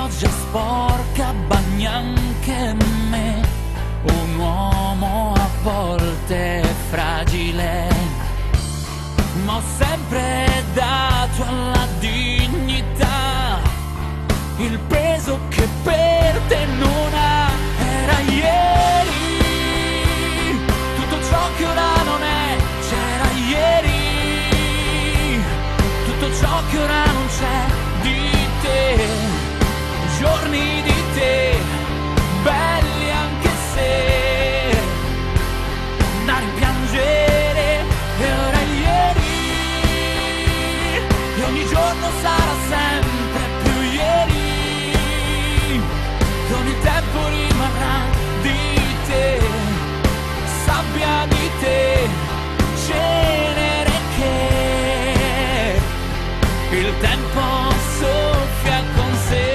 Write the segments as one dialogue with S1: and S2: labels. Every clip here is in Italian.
S1: pioggia sporca bagna anche me, un uomo a volte fragile, ma ho sempre dato alla dignità il peso che per te non ha. Era ieri tutto ciò che ora non è, c'era ieri tutto ciò che ora non c'è, di te, giorni di te, belli anche se da rimpiangere. E ora ieri, e ogni giorno sarà sempre più ieri, con il tempo rimarrà di te, sabbia di te, cenere che il tempo soffia con sé.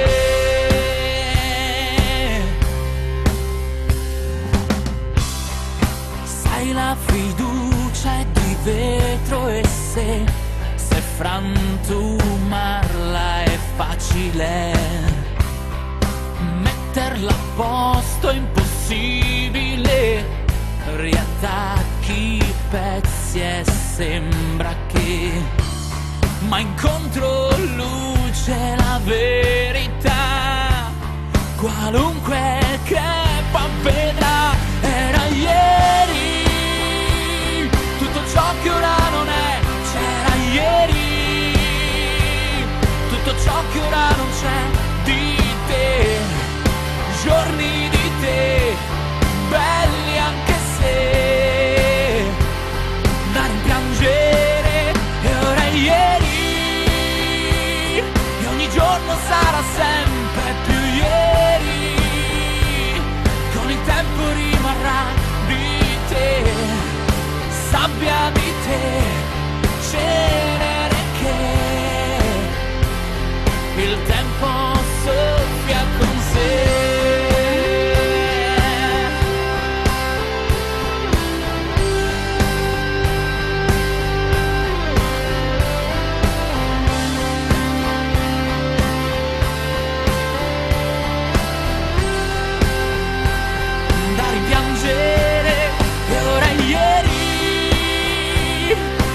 S1: Sai, la fiducia è di vetro e se frantumarla è facile, metterla a posto è impossibile, riattacchi i pezzi e sembra che ma incontro luce la verità, qualunque crepa vedrà. Era ieri tutto ciò che ora non è, c'era ieri tutto ciò che ora non c'è, di te, giorni di te, belli anche se da rimpiangere. E ora è ieri, e ogni giorno sarà sempre più ieri, con il tempo rimarrà di te, sabbia di te, cenere che il tempo soffia con sé. Da rimpiangere. E ora è ieri,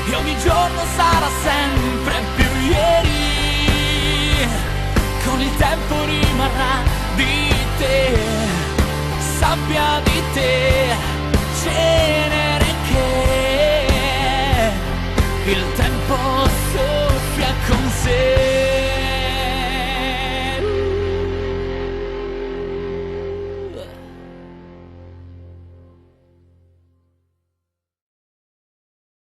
S1: e ogni giorno sarà sempre più ieri, con il tempo rimarrà di te, sabbia di te, cenere